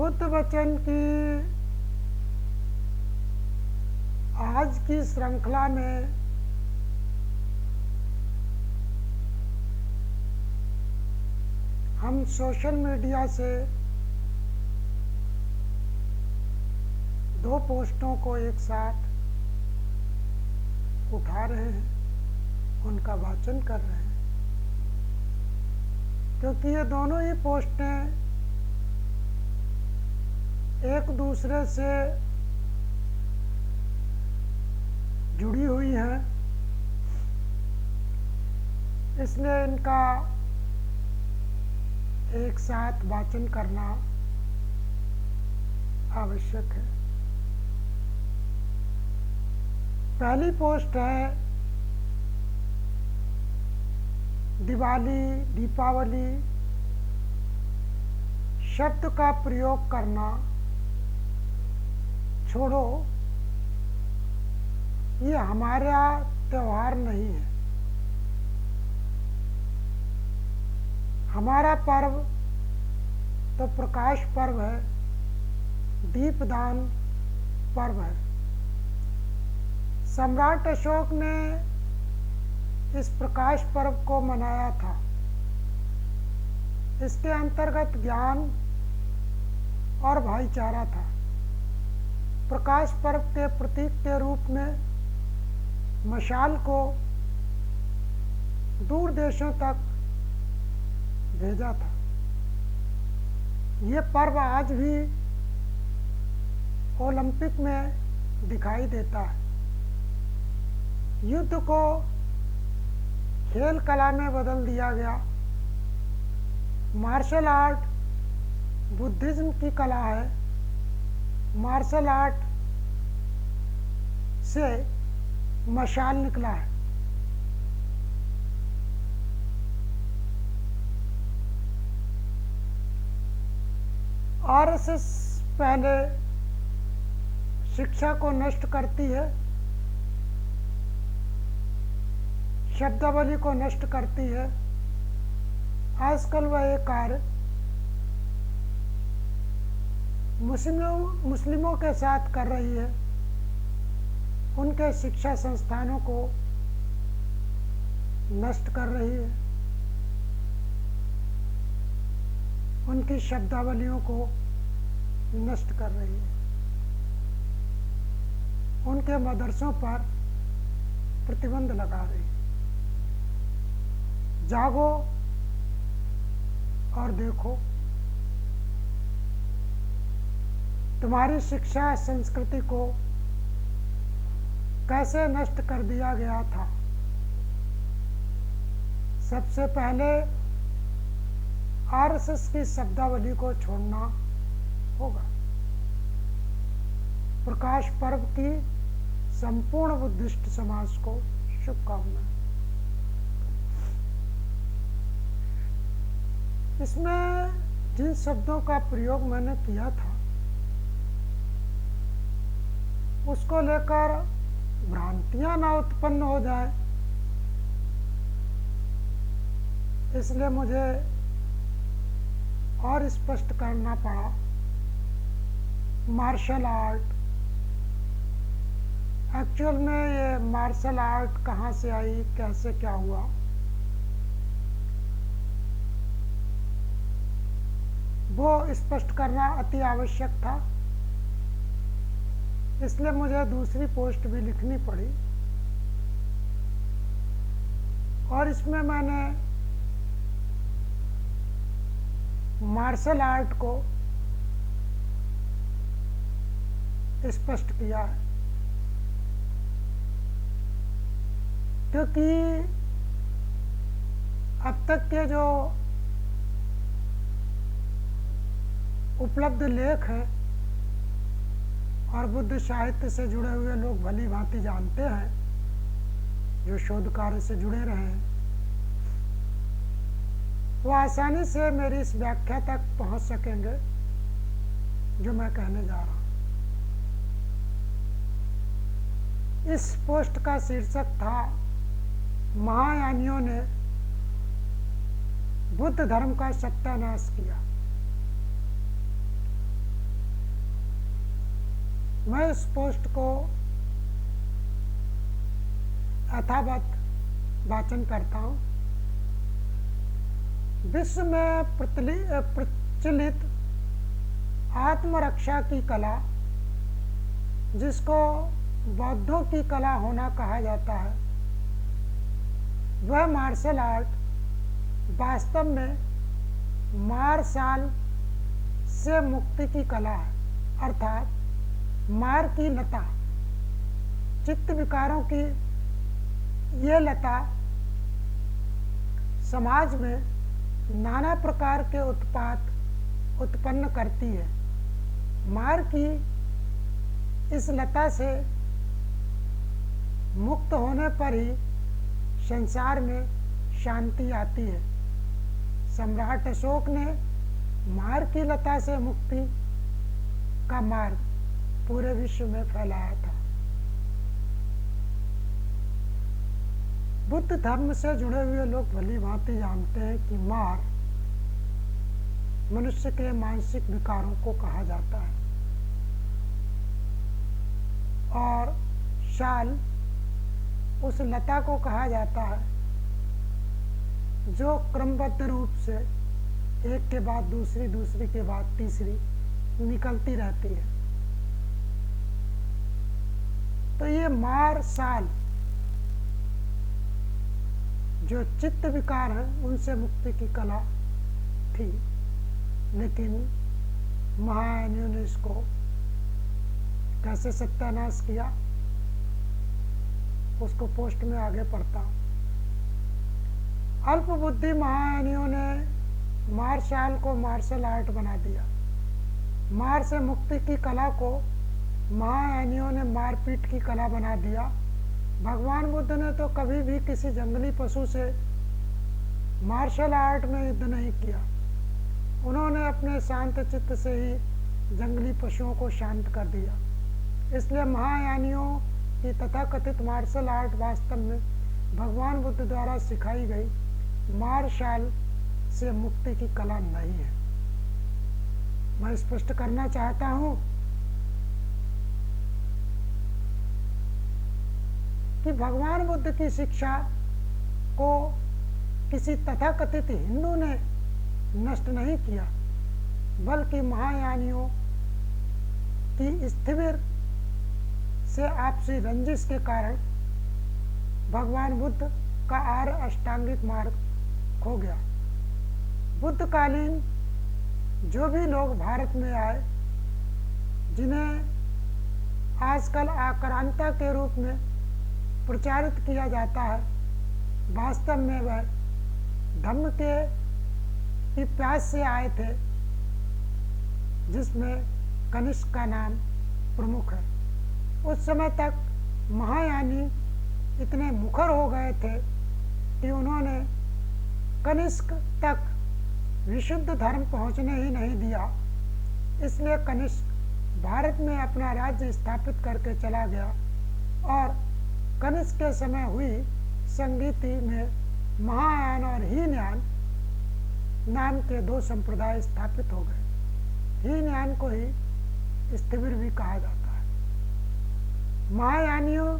बुद्ध वचन की आज की श्रृंखला में हम सोशल मीडिया से दो पोस्टों को एक साथ उठा रहे हैं, उनका वाचन कर रहे हैं, क्योंकि ये दोनों ही पोस्टें एक दूसरे से जुड़ी हुई हैं, इसलिए इनका एक साथ वाचन करना आवश्यक है। पहली पोस्ट है दिवाली, दीपावली शब्द का प्रयोग करना छोड़ो, ये हमारा त्योहार नहीं है। हमारा पर्व तो प्रकाश पर्व है, दीपदान पर्व है। सम्राट अशोक ने इस प्रकाश पर्व को मनाया था। इसके अंतर्गत ज्ञान और भाईचारा था। प्रकाश पर्व के प्रतीक के रूप में मशाल को दूर देशों तक भेजा था। ये पर्व आज भी ओलंपिक में दिखाई देता है। युद्ध को खेल कला में बदल दिया गया। मार्शल आर्ट बुद्धिज्म की कला है। मार्शल आर्ट से मशाल निकला है। आरएसएस पहले शिक्षा को नष्ट करती है, शब्दावली को नष्ट करती है। आजकल वह एक कार्य मुस्लिमों के साथ कर रही है। उनके शिक्षा संस्थानों को नष्ट कर रही है, उनकी शब्दावलियों को नष्ट कर रही है, उनके मदरसों पर प्रतिबंध लगा रही है। जागो और देखो, तुम्हारी शिक्षा संस्कृति को कैसे नष्ट कर दिया गया था। सबसे पहले आरएसएस की शब्दावली को छोड़ना होगा। प्रकाश पर्व की संपूर्ण बुद्धिस्ट समाज को शुभकामनाएं। इसमें जिन शब्दों का प्रयोग मैंने किया था उसको लेकर भ्रांतियां ना उत्पन्न हो जाए, इसलिए मुझे और स्पष्ट करना पड़ा। मार्शल आर्ट, एक्चुअल में ये मार्शल आर्ट कहाँ से आई, कैसे क्या हुआ, वो स्पष्ट करना अति आवश्यक था। इसलिए मुझे दूसरी पोस्ट भी लिखनी पड़ी और इसमें मैंने मार्शल आर्ट को स्पष्ट किया है, क्योंकि अब तक के जो उपलब्ध लेख हैं और बुद्ध साहित्य से जुड़े हुए लोग भली भांति जानते हैं, जो शोध कार्य से जुड़े रहे हैं, वो आसानी से मेरी इस व्याख्या तक पहुंच सकेंगे जो मैं कहने जा रहा हूं। इस पोस्ट का शीर्षक था महायानियों ने बुद्ध धर्म का सत्यानाश किया। मैं इस पोस्ट को यथावत वाचन करता हूँ। विश्व में प्रचलित आत्मरक्षा की कला, जिसको बौद्धों की कला होना कहा जाता है, वह मार्शल आर्ट वास्तव में मार-शाल से मुक्ति की कला है, अर्थात मार की लता। चित्त विकारों की ये लता समाज में नाना प्रकार के उत्पात उत्पन्न करती है। मार की इस लता से मुक्त होने पर ही संसार में शांति आती है। सम्राट अशोक ने मार की लता से मुक्ति का मार्ग पूरे विश्व में फैलाया था। बुद्ध धर्म से जुड़े हुए लोग भली भांति जानते हैं कि मार मनुष्य के मानसिक विकारों को कहा जाता है और शाल उस लता को कहा जाता है जो क्रमबद्ध रूप से एक के बाद दूसरी, दूसरी के बाद तीसरी निकलती रहती है। तो ये मार शाल जो चित्त विकार है उनसे मुक्ति की कला थी, लेकिन महायानियों ने इसको कैसे सत्यानाश किया उसको पोस्ट में आगे पढ़ता हूँ। अल्प बुद्धि महायानियों ने मार्शल को मार्शल आर्ट बना दिया। मार से मुक्ति की कला को महायानियों ने मारपीट की कला बना दिया। भगवान बुद्ध ने तो कभी भी किसी जंगली पशु से मार्शल आर्ट में युद्ध नहीं किया। उन्होंने अपने शांत चित्त से ही जंगली पशुओं को शांत कर दिया। इसलिए महायानियों की तथाकथित मार्शल आर्ट वास्तव में भगवान बुद्ध द्वारा सिखाई गई मार्शल से मुक्ति की कला नहीं है। मैं स्पष्ट करना चाहता हूं कि भगवान बुद्ध की शिक्षा को किसी तथाकथित हिंदू ने नष्ट नहीं किया, बल्कि महायानियों की स्थिर से आपसी रंजिश के कारण भगवान बुद्ध का आर्य अष्टांगिक मार्ग खो गया। बुद्धकालीन जो भी लोग भारत में आए, जिन्हें आजकल आक्रांता के रूप में प्रचारित किया जाता है, वास्तव में वह धम्म की प्यास से आए थे, जिसमें कनिष्क का नाम प्रमुख है। उस समय तक महायानी इतने मुखर हो गए थे कि उन्होंने कनिष्क तक विशुद्ध धर्म पहुंचने ही नहीं दिया। इसलिए कनिष्क भारत में अपना राज्य स्थापित करके चला गया और कनिष्क के समय हुई संगीति में महायान और हीनयान नाम के दो संप्रदाय स्थापित हो गए। हीनयान को ही स्थिविर भी कहा जाता है। महायानियों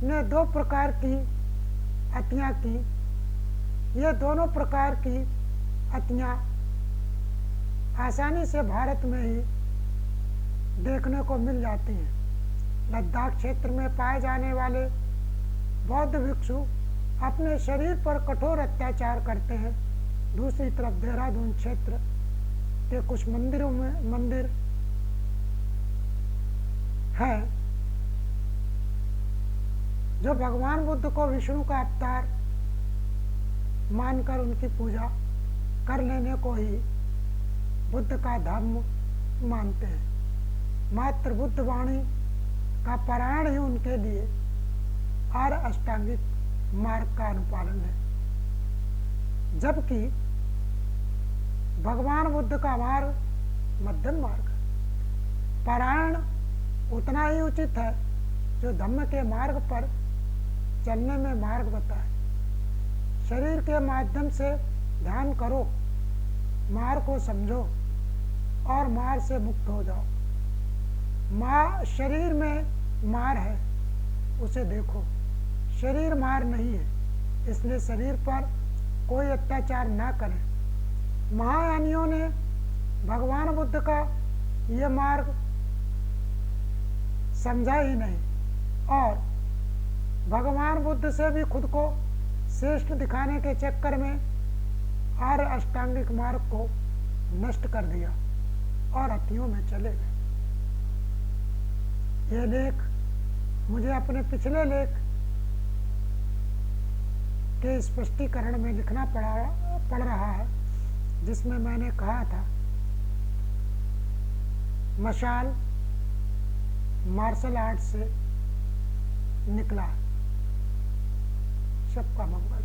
ने दो प्रकार की अतियां की। ये दोनों प्रकार की अतियां आसानी से भारत में ही देखने को मिल जाती हैं। लद्दाख क्षेत्र में पाए जाने वाले बौद्ध भिक्षु अपने शरीर पर कठोर अत्याचार करते हैं। दूसरी तरफ देहरादून क्षेत्र के कुछ मंदिरों में मंदिर हैं जो भगवान बुद्ध को विष्णु का अवतार मानकर उनकी पूजा कर लेने को ही बुद्ध का धर्म मानते हैं। मात्र बुद्ध वाणी का पारायण ही उनके लिए आर्य अष्टांगिक मार्ग का अनुपालन है, जबकि भगवान बुद्ध का मार्ग मध्यम मार्ग है। पारायण उतना ही उचित है जो धम्म के मार्ग पर चलने में मार्ग बताए। शरीर के माध्यम से ध्यान करो, मार को समझो और मार से मुक्त हो जाओ। शरीर में मार है, उसे देखो। शरीर मार नहीं है, इसलिए शरीर पर कोई अत्याचार ना करें। महायानियों ने भगवान बुद्ध का ये मार्ग समझा ही नहीं और भगवान बुद्ध से भी खुद को श्रेष्ठ दिखाने के चक्कर में आर्य अष्टांगिक मार्ग को नष्ट कर दिया और अतियों में चले गए। यह लेख मुझे अपने पिछले लेख के स्पष्टीकरण में लिखना पड़ रहा है, जिसमें मैंने कहा था मशाल मार्शल आर्ट से निकला। सबका मंगल।